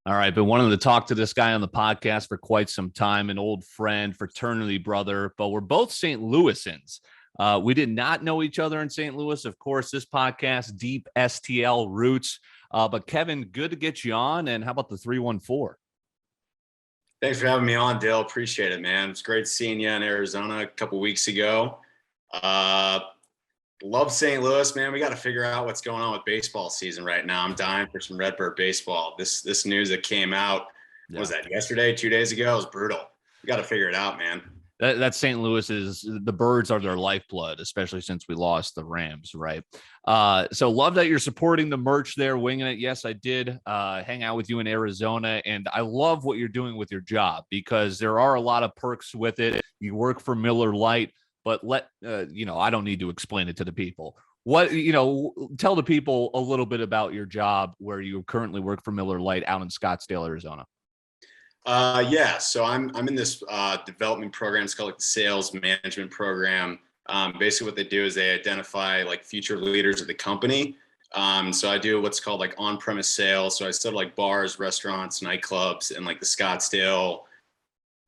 All right, been wanting to talk to this guy on the podcast for quite some time, an old friend, fraternity brother, but we're both St. Louisans. We did not know each other in St. Louis. Of course, this podcast, deep STL roots. But Kevin, good to get you on. And how about the 314? Thanks for having me on, Dale. Appreciate it, man. It's great seeing you in Arizona a couple weeks ago. Love St. Louis, man. We got to figure out what's going on with baseball season right now. I'm dying for some Redbird baseball. This news that came out, what was that, yesterday, 2 days ago? It was brutal. We got to figure it out, man. That St. Louis the birds are their lifeblood, especially since we lost the Rams, right? So love that you're supporting the merch there, winging it. Yes, I did hang out with you in Arizona, and I love what you're doing with your job because there are a lot of perks with it. You work for Miller Lite, but I don't need to explain it to the people. Tell the people a little bit about your job where you currently work for Miller Lite out in Scottsdale, Arizona. So I'm in this development program. It's called like the sales management program. Basically what they do is they identify like future leaders of the company. So I do what's called like on-premise sales. So I sell like bars, restaurants, nightclubs, and like the Scottsdale,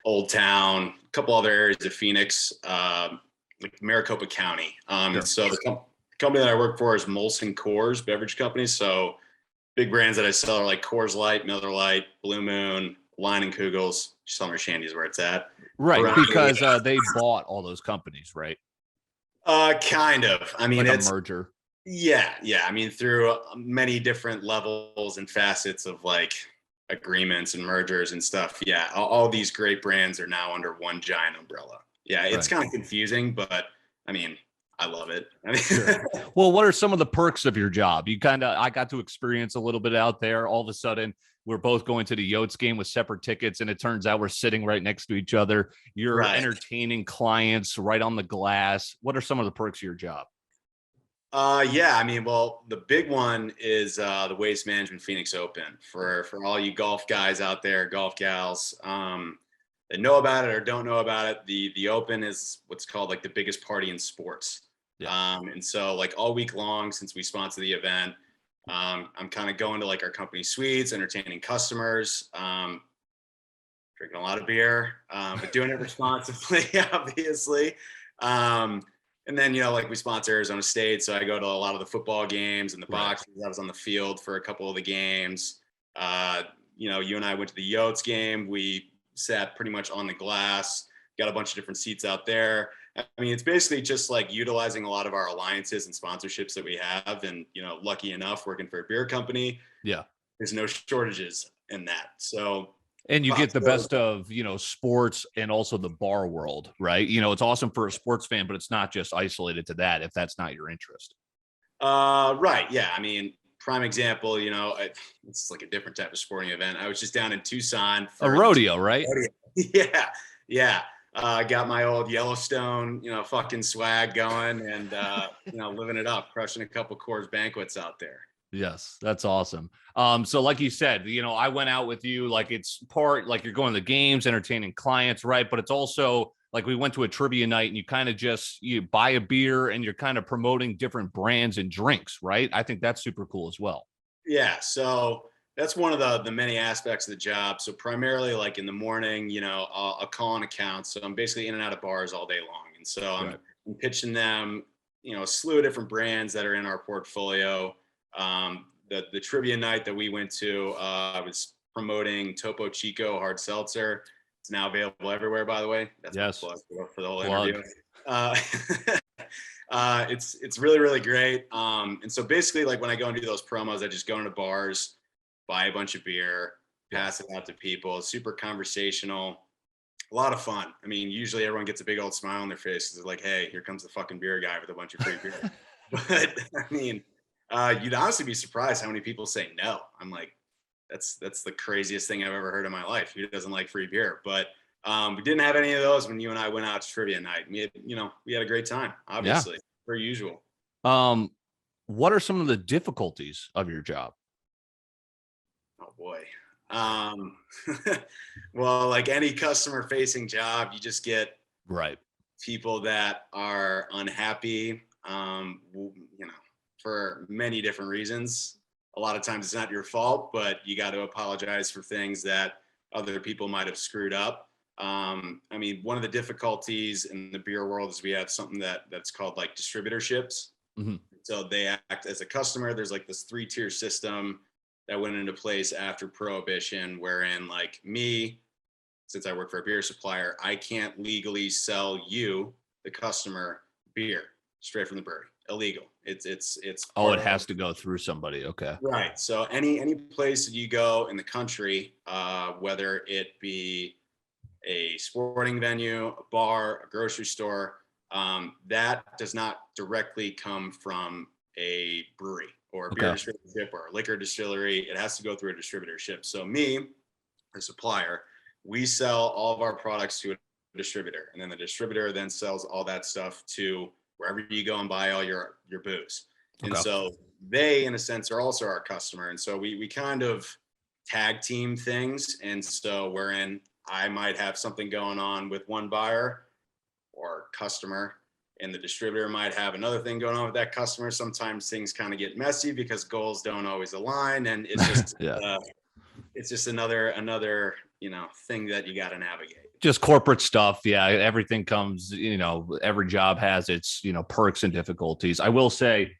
Old Town, a couple other areas of Phoenix, like Maricopa County. Sure. So the company that I work for is Molson Coors beverage company. So big brands that I sell are like Coors Light, Miller Lite, Blue Moon, Line and Kugels. Summer Shandy is where it's at. Right, because they bought all those companies, right? Kind of. I mean, like it's a merger. Yeah. I mean, through many different levels and facets of like agreements and mergers and stuff. Yeah, all these great brands are now under one giant umbrella. Yeah, it's kind of confusing, but I mean, I love it. I mean, Sure. Well, what are some of the perks of your job? I got to experience a little bit out there. All of a sudden, we're both going to the Yotes game with separate tickets, and it turns out we're sitting right next to each other. You're entertaining clients right on the glass. What are some of the perks of your job? I mean, well, the big one is the Waste Management Phoenix Open for all you golf guys out there, golf gals that know about it or don't know about it. The Open is what's called like the biggest party in sports. Yeah. And so like all week long, since we sponsor the event, I'm kind of going to like our company suites, entertaining customers, drinking a lot of beer, but doing it responsibly, obviously. And then, like we sponsor Arizona State. So I go to a lot of the football games and the boxing. I was on the field for a couple of the games. You and I went to the Yotes game. We sat pretty much on the glass, got a bunch of different seats out there. I mean, it's basically just like utilizing a lot of our alliances and sponsorships that we have. And, lucky enough, working for a beer company. Yeah. There's no shortages in that. So, and you get the best of, sports and also the bar world, right? It's awesome for a sports fan, but it's not just isolated to that if that's not your interest. Right. Yeah. I mean, prime example, it's like a different type of sporting event. I was just down in Tucson. For a rodeo, right? Rodeo. Yeah. I got my old Yellowstone, fucking swag going and, living it up, crushing a couple Coors banquets out there. Yes, that's awesome. So like you said, I went out with you, like it's part, like you're going to the games, entertaining clients, right? But it's also like we went to a trivia night and you kind of you buy a beer and you're kind of promoting different brands and drinks, right? I think that's super cool as well. Yeah. So that's one of the many aspects of the job. So primarily like in the morning, I'll call on accounts. So I'm basically in and out of bars all day long. And so I'm pitching them, a slew of different brands that are in our portfolio. The trivia night that we went to, I was promoting Topo Chico hard seltzer. It's now available everywhere, by the way. That's my plug for the whole interview. It's really, really great. And so basically like when I go and do those promos, I just go into bars, buy a bunch of beer, pass it out to people. It's super conversational, a lot of fun. I mean, usually everyone gets a big old smile on their face. They're like, hey, here comes the fucking beer guy with a bunch of free beer. But I mean, you'd honestly be surprised how many people say no. I'm like, that's the craziest thing I've ever heard in my life. Who doesn't like free beer? But we didn't have any of those when you and I went out to trivia night. We had a great time, obviously, per usual. What are some of the difficulties of your job? Oh boy. Well, like any customer facing job, you just get people that are unhappy, for many different reasons. a lot of times it's not your fault, but you got to apologize for things that other people might have screwed up. I mean, one of the difficulties in the beer world is we have something that's called like distributorships. Mhm. So they act as a customer. There's like this 3-tier system that went into place after Prohibition, wherein like me, since I work for a beer supplier, I can't legally sell you, the customer, beer straight from the brewery. Illegal. It's Oh, part it of has to go through somebody. Okay. right. So any place that you go in the country, whether it be a sporting venue, a bar, a grocery store, that does not directly come from a brewery or a beer Okay. distributorship or a liquor distillery. It has to go through a distributorship. So me, a supplier, we sell all of our products to a distributor, and then the distributor then sells all that stuff to wherever you go and buy all your booze. And Okay. so they, in a sense, are also our customer. And so we kind of tag team things. And so wherein I might have something going on with one buyer or customer, and the distributor might have another thing going on with that customer. Sometimes things kind of get messy because goals don't always align, and it's just Yeah. it's just another thing that you got to navigate. Just corporate stuff. Yeah. Everything comes, every job has its, perks and difficulties. I will say,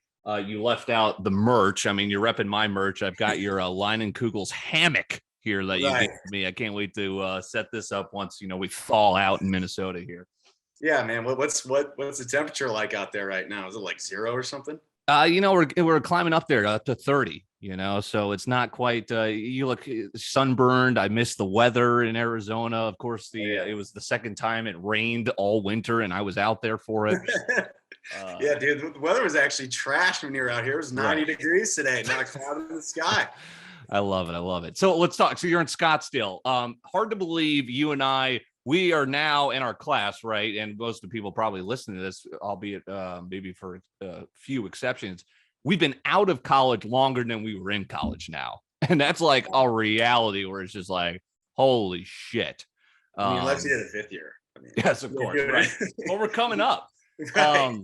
you left out the merch. I mean, you're repping my merch. I've got your Line and Kugel's hammock here that you Right. gave me. I can't wait to set this up once, we thaw out in Minnesota here. Yeah, man. What's the temperature like out there right now? Is it like 0 or something? We're climbing up there up to 30, so it's not quite, you look sunburned. I miss the weather in Arizona. Of course, it was the second time it rained all winter and I was out there for it. Yeah, dude, the weather was actually trash when you were out here. It was 90 degrees today, not a cloud in the sky. I love it. I love it. So let's talk. So you're in Scottsdale. Hard to believe you and we are now in our class, right? And most of the people probably listening to this, albeit maybe for a few exceptions, we've been out of college longer than we were in college now. And that's like a reality where it's just like, holy shit. I mean, unless you did a 5th year. I mean, yes, of course. Right. Well, we're coming up. Right.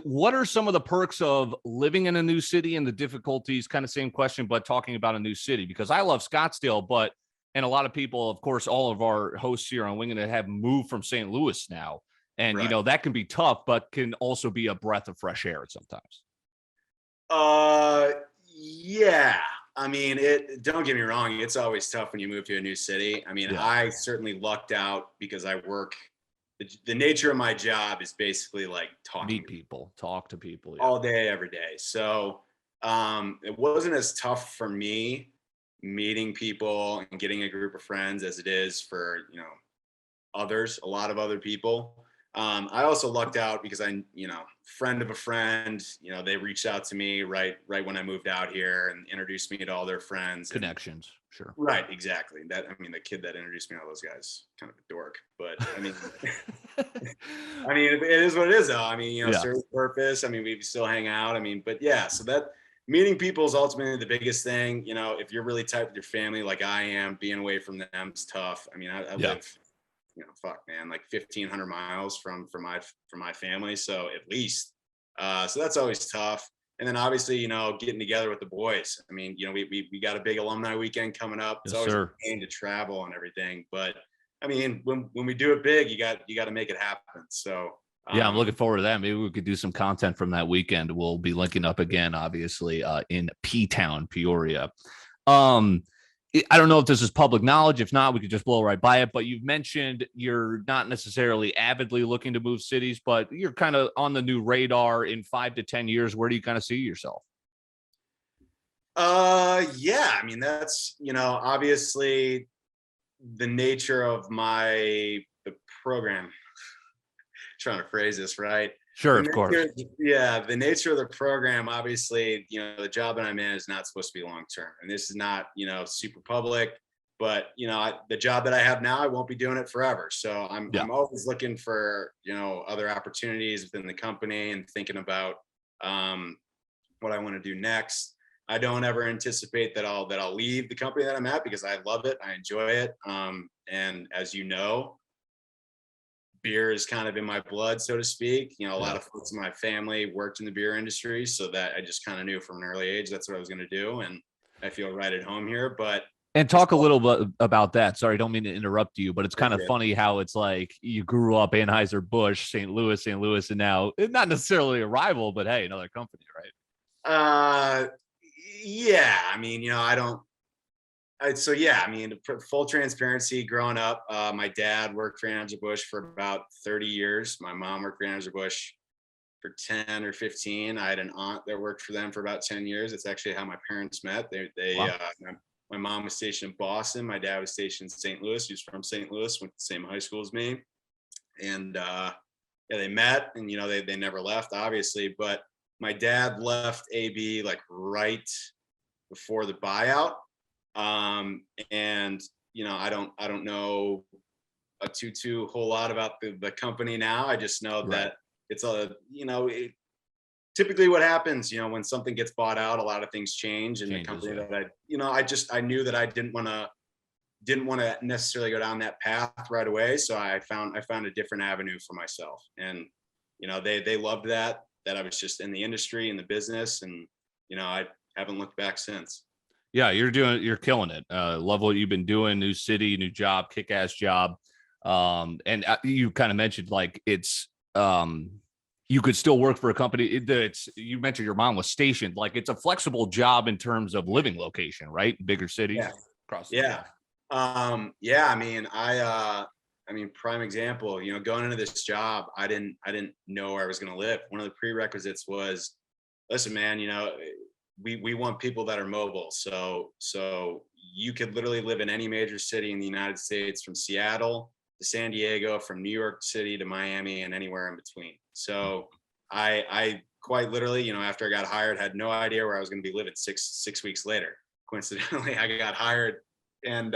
What are some of the perks of living in a new city and the difficulties? Kind of same question, but talking about a new city, because I love Scottsdale, and a lot of people, of course, all of our hosts here on Winging It have moved from St. Louis now. And, right. That can be tough, but can also be a breath of fresh air sometimes. Yeah. I mean, don't get me wrong. It's always tough when you move to a new city. I mean, I certainly lucked out because I work. The nature of my job is basically like talk to people all day, every day. So it wasn't as tough for me meeting people and getting a group of friends as it is for, a lot of other people. I also lucked out because friend of a friend, they reached out to me right when I moved out here and introduced me to all their friends. Connections. Sure. Right. Exactly. The kid that introduced me to all those guys, kind of a dork, but I mean, it is what it is though. I mean, serves purpose. I mean, we still hang out. I mean, but yeah, so that meeting people is ultimately the biggest thing. If you're really tight with your family, like I am, being away from them is tough. I mean, I live, fuck man, like 1,500 miles from my family. So at least, so that's always tough. And then obviously, getting together with the boys. I mean, we got a big alumni weekend coming up. It's always a pain to travel and everything, but I mean, when we do it big, you got to make it happen. So I'm looking forward to that. Maybe we could do some content from that weekend. We'll be linking up again, obviously, in P-Town, Peoria. I don't know if this is public knowledge. If not, we could just blow right by it. But you've mentioned you're not necessarily avidly looking to move cities, but you're kind of on the new radar in 5 to 10 years. Where do you kind of see yourself? Yeah, I mean, that's, obviously the nature of the program. Trying to phrase this right. Sure, of course. Yeah, the nature of the program, obviously, the job that I'm in is not supposed to be long term, and this is not, super public. But the job that I have now, I won't be doing it forever. So I'm always looking for other opportunities within the company and thinking about what I want to do next. I don't ever anticipate that I'll leave the company that I'm at because I love it, I enjoy it, and as you know, beer is kind of in my blood, so to speak. You know, a lot Yeah. of folks in my family worked in the beer industry, so that I just kind of knew from an early age that's what I was going to do, and I feel right at home here. But And as talk a little bit about that. Sorry, I don't mean to interrupt you, but it's kind of far funny how it's like you grew up Anheuser-Busch, St. Louis, and now not necessarily a rival, but hey, another company, right? uh, yeah, I mean, you know, I don't. So yeah, I mean, full transparency. Growing up, my dad worked for Anheuser-Busch for about 30 years. My mom worked for Anheuser-Busch for 10 or 15. I had an aunt that worked for them for about 10 years. It's actually how my parents met. Wow. My mom was stationed in Boston. My dad was stationed in St. Louis. He was from St. Louis, went to the same high school as me. And yeah, they met, and you know, they never left, obviously. But my dad left AB like right before the buyout. And you know, I don't know a whole lot about the company now. I just know Right. that it's a, you know, typically what happens, you know, when something gets bought out, a lot of things change. And the Changes, company yeah. that you know, I knew that I didn't want to necessarily go down that path right away. So I found a different avenue for myself. And, you know, they loved that I was just in the industry, in the business. And, you know, I haven't looked back since. Yeah, you're killing it. Love what you've been doing. New city, new job, kick-ass job. And you kind of mentioned like you could still work for a company. It's you mentioned your mom was stationed. Like it's a flexible job in terms of living location, right? Bigger cities Yeah. across. Yeah. Yeah, I mean, prime example, you know, going into this job, I didn't know where I was going to live. One of the prerequisites was, listen, man, you know, we want people that are mobile. So you could literally live in any major city in the United States, from Seattle to San Diego, from New York City to Miami, and anywhere in between. So I quite literally, you know, after I got hired, had no idea where I was going to be living six weeks later. Coincidentally, I got hired and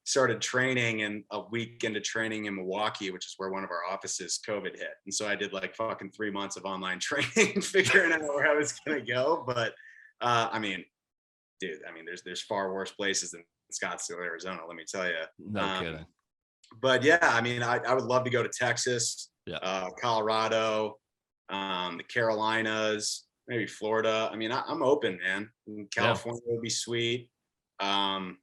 started training, and a week into training in Milwaukee, which is where one of our offices, COVID hit. And so I did like fucking 3 months of online training, figuring out where I was going to go. But I mean, dude, I mean, there's far worse places than Scottsdale, Arizona, let me tell you. No kidding. But yeah, I mean, I would love to go to Texas, Yeah. Colorado, the Carolinas, maybe Florida. I mean, I'm open, man. Yeah. California would be sweet. Um,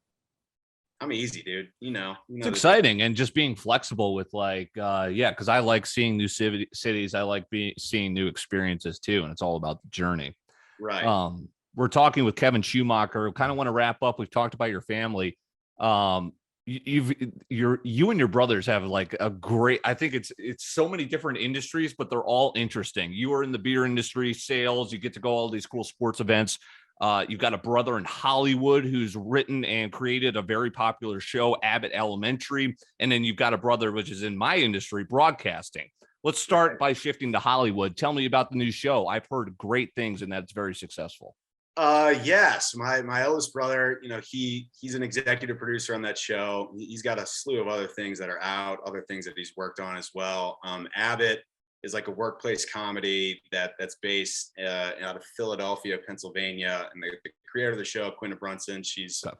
I'm easy, dude. You It's know the deal. exciting and just being flexible with like yeah, because I like seeing new cities. I like seeing new experiences too, and it's all about the journey. Right. Um, we're talking with Kevin Schumacher. Kind of want to wrap up. We've talked about your family. Um, you and your brothers have like a great. I think it's so many different industries, but they're all interesting. You are in the beer industry, sales. You get to go all these cool sports events. You've got a brother in Hollywood who's written and created a very popular show, Abbott Elementary, and then you've got a brother which is in my industry, broadcasting. Let's start by shifting to Hollywood. Tell me about the new show. I've heard great things, and that's very successful. Yes, my eldest brother, you know, he's an executive producer on that show. He's got a slew of other things that are out, other things that he's worked on as well. Abbott is like a workplace comedy that's based out of Philadelphia, Pennsylvania, and the creator of the show, Quinta Brunson, she's a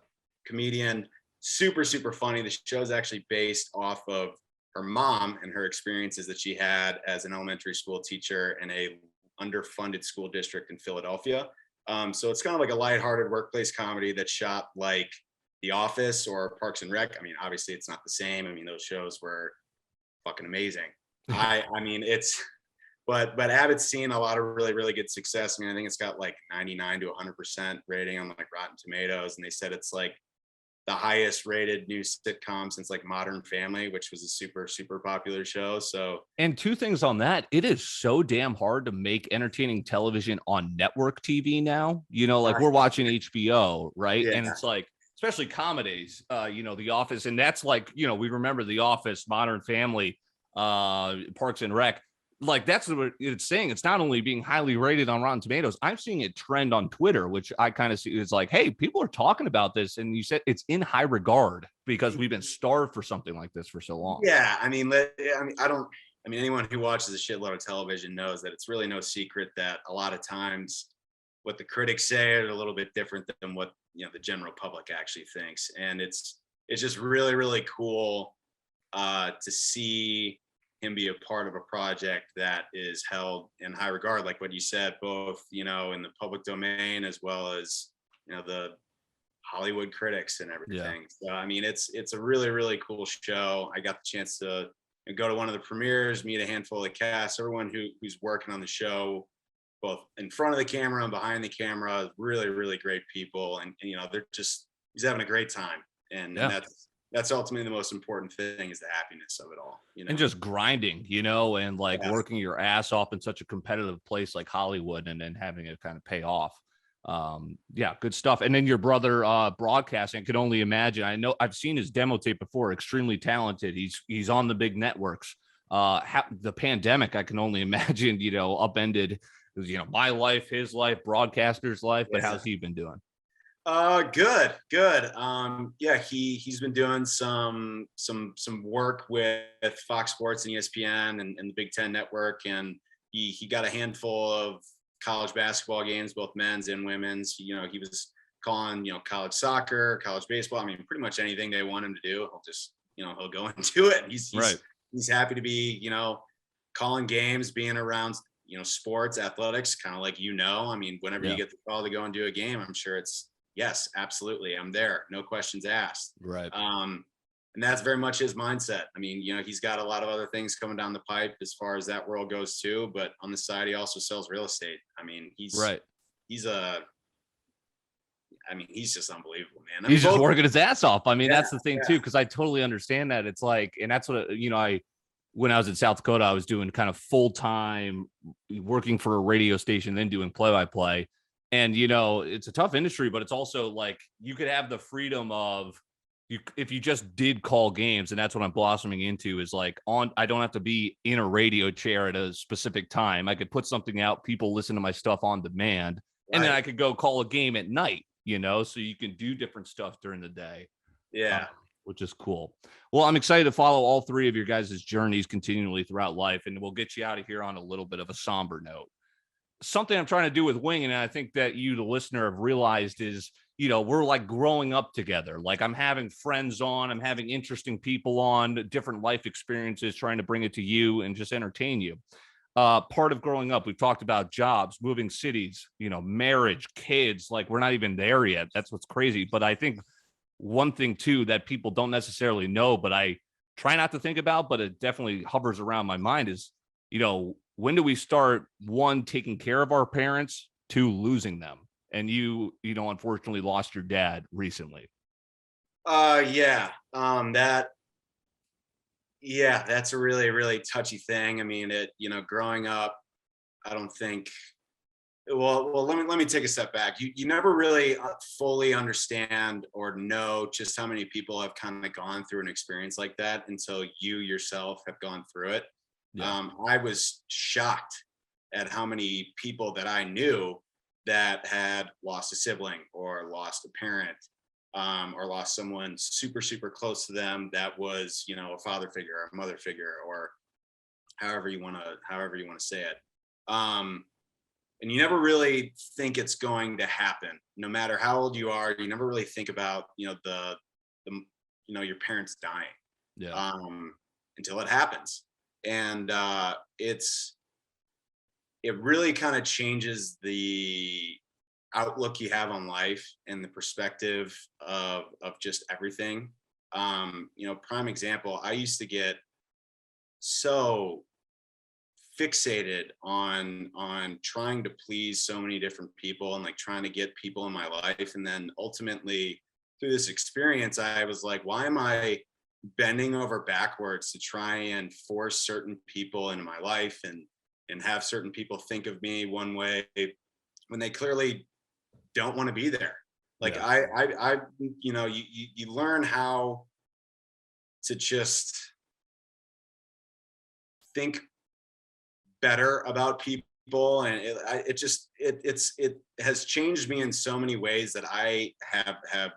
comedian, super funny. The show is actually based off of her mom and her experiences that she had as an elementary school teacher in a underfunded school district in Philadelphia. So it's kind of like a lighthearted workplace comedy that's shot like The Office or Parks and Rec. I mean, obviously it's not the same. I mean, those shows were fucking amazing. I mean, but Abbott's seen a lot of really good success. I mean, I think it's got like 99 to 100% rating on like Rotten Tomatoes, and they said it's like the highest rated new sitcom since like Modern Family, which was a super popular show. So And two things on that. It is so damn hard to make entertaining television on network TV now. You know, like we're watching HBO, right? yeah, And it's like, especially comedies, The Office. And that's like, we remember The Office, Modern Family, Parks and Rec. Like that's what it's saying. It's not only being highly rated on Rotten Tomatoes. I'm seeing it trend on Twitter, which I kind of see is like, hey, people are talking about this. And you said it's in high regard because we've been starved for something like this for so long. yeah. I mean, anyone who watches a shitload of television knows that it's really no secret that a lot of times what the critics say are a little bit different than what the general public actually thinks, and it's just really cool to see him be a part of a project that is held in high regard, like what you said, both, you know, in the public domain as well as, you know, the Hollywood critics and Yeah. everything. So I mean, it's a really, really cool show. I got the chance to go to one of the premieres, meet a handful of the cast, everyone who's working on the show, both in front of the camera and behind the camera. Really, really great people, and you know, they're just he's having a great time, and Yeah. that's ultimately the most important thing, is the happiness of it all. You And know. just grinding, and like Yes. working your ass off in such a competitive place like Hollywood, and then having it kind of pay off. Yeah, good stuff. And then your brother broadcasting, I could only imagine. I know I've seen his demo tape before, extremely talented. He's on the big networks. The pandemic, I can only imagine, upended, my life, his life, broadcaster's life. But Yeah. how's he been doing? Good, good. Yeah, he's been doing some work with Fox Sports and ESPN and the Big Ten Network, and he got a handful of college basketball games, both men's and women's. You know, he was calling, you know, college soccer, college baseball. I mean, pretty much anything they want him to do, he'll just, you know, he'll go and do it. Right. He's happy to be, you know, calling games, being around, you know, sports, athletics, kind of like, you know, I mean, whenever you Yeah. get the call to go and do a game, I'm sure it's yes, absolutely, I'm there, no questions asked. Right. And that's very much his mindset. I mean, you know, he's got a lot of other things coming down the pipe as far as that world goes too, but on the side, he also sells real estate. I mean, Right. he's a I mean, he's just unbelievable, man. I mean, He's just both. working his ass off. I mean, Yeah, that's the thing too, because I totally understand that. It's like, and that's what, when I was in South Dakota, I was doing kind of full time working for a radio station, then doing play by play. And, it's a tough industry, but it's also like you could have the freedom of if you just did call games. And that's what I'm blossoming into is like I don't have to be in a radio chair at a specific time. I could put something out, people listen to my stuff on demand, and then right. I could go call a game at night, so you can do different stuff during the day. Yeah. Which is cool. Well, I'm excited to follow all three of your guys' journeys continually throughout life, and we'll get you out of here on a little bit of a somber note. Something I'm trying to do with Wing, and I think that you, the listener, have realized is, we're like growing up together. Like I'm having friends on, I'm having interesting people on, different life experiences, trying to bring it to you and just entertain you. Part of growing up, we've talked about jobs, moving cities, marriage, kids. Like we're not even there yet. That's what's crazy. But I think one thing too that people don't necessarily know, but I try not to think about, but it definitely hovers around my mind is, when do we start, one, taking care of our parents, two, losing them? And unfortunately lost your dad recently. Yeah. That's a really, really touchy thing. I mean, you know, growing up, I don't think well, let me take a step back. You never really fully understand or know just how many people have kind of gone through an experience like that until you yourself have gone through it. Yeah. I was shocked at how many people that I knew that had lost a sibling or lost a parent, or lost someone super, super close to them that was, you know, a father figure or a mother figure, or however you want to say it. And you never really think it's going to happen, no matter how old you are. You never really think about, you know, the your parents dying, Yeah. until it happens. And it really kind of changes the outlook you have on life and the perspective of just everything. Prime example, I used to get so fixated on trying to please so many different people and like trying to get people in my life, and then ultimately through this experience I was like, why am I bending over backwards to try and force certain people into my life and have certain people think of me one way when they clearly don't want to be there. Like Yeah. I you learn how to just think better about people, and it has changed me in so many ways that I have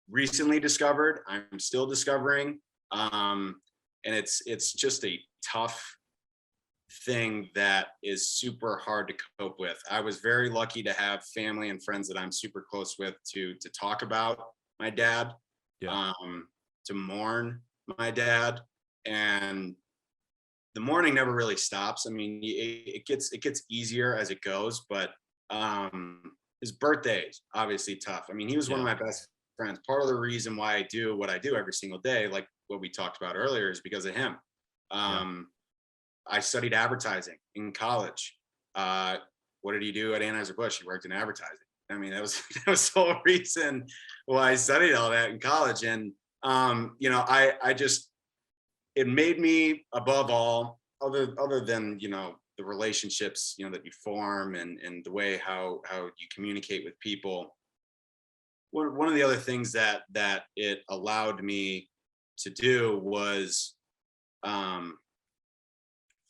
recently discovered, I'm still discovering, and it's just a tough thing that is super hard to cope with. I was very lucky to have family and friends that I'm super close with to talk about my dad, Yeah. to mourn my dad, and the morning never really stops. I mean, it gets easier as it goes, but his birthday is obviously tough. I mean, he was one of Yeah. my best friends. Part of the reason why I do what I do every single day, like what we talked about earlier, is because of him. Yeah. I studied advertising in college. Uh, what did he do at Anheuser-Busch? He worked in advertising. I mean, that was that was the whole reason why I studied all that in college. And you know, I just it made me above all, other than, you know, the relationships, you know, that you form and the way how you communicate with people. One of the other things that it allowed me to do was um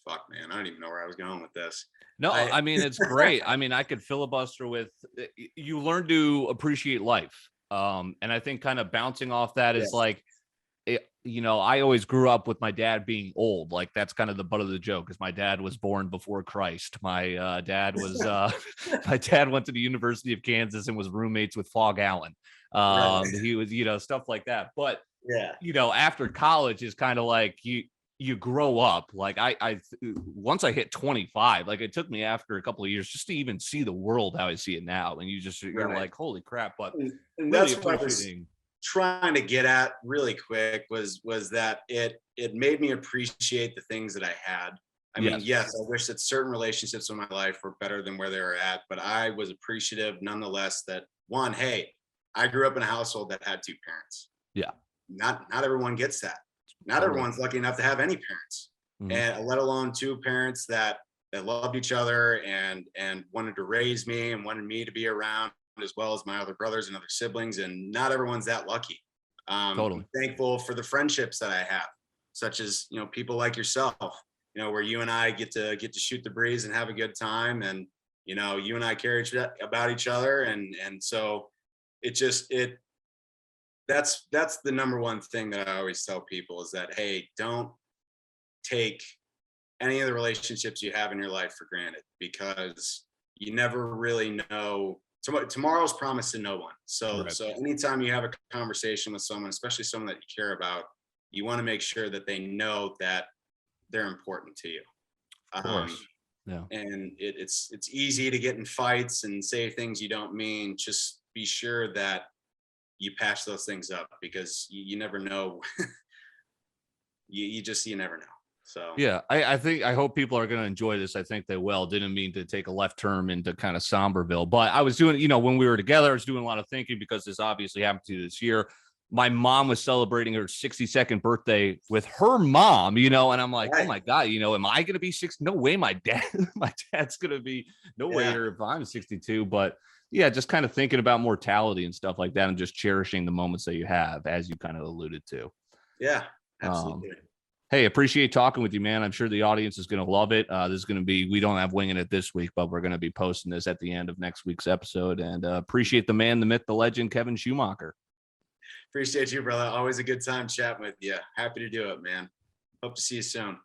fuck man, I don't even know where I was going with this. No, I I mean, it's great. I mean, I could filibuster with you learn to appreciate life. And I think kind of bouncing off that is yes, like, you know, I always grew up with my dad being old. Like that's kind of the butt of the joke because my dad was born before Christ. My dad was my dad went to the University of Kansas and was roommates with Fog Allen. right, He was, you know, stuff like that. But yeah, you know, after college is kind of like you grow up. Like I once I hit 25, like it took me after a couple of years just to even see the world how I see it now. And you're right. like, holy crap. But And really that's what I was appreciating. trying to get at really quick was that it made me appreciate the things that I had. I mean, Yes. yes, I wish that certain relationships in my life were better than where they were at, but I was appreciative nonetheless that one, hey, I grew up in a household that had two parents. Yeah. Not everyone gets that. Not Totally. everyone's lucky enough to have any parents, Mhm. and let alone two parents that loved each other and wanted to raise me and wanted me to be around as well as my other brothers and other siblings. And not everyone's that lucky. Totally. I'm thankful for the friendships that I have, such as, you know, people like yourself, you know, where you and I get to shoot the breeze and have a good time, and you know, you and I care about each other, and so it just it that's the number one thing that I always tell people is that, hey, don't take any of the relationships you have in your life for granted, because you never really know tomorrow's promised to no one. So Right. so anytime you have a conversation with someone, especially someone that you care about, you want to make sure that they know that they're important to you. Of um, course. Yeah. and it's easy to get in fights and say things you don't mean. Just be sure that you patch those things up, because you never know. You never know. So Yeah, I think I hope people are going to enjoy this. I think they will. Didn't mean to take a left turn into kind of Somberville, but I was doing, you know, when we were together, I was doing a lot of thinking because this obviously happened to you this year. My mom was celebrating her 62nd birthday with her mom, you know, and I'm like, oh right, my God, you know, am I going to be 60? No way my dad, my dad's going to be no way yeah, or if I'm 62, but yeah, just kind of thinking about mortality and stuff like that and just cherishing the moments that you have, as you kind of alluded to. yeah, Um, absolutely. Hey, appreciate talking with you, man. I'm sure the audience is going to love it. This is going to be, we don't have winging it this week, but we're going to be posting this at the end of next week's episode. And appreciate the man, the myth, the legend, Kevin Schumacker. Appreciate you, brother. Always a good time chatting with you. Happy to do it, man. Hope to see you soon.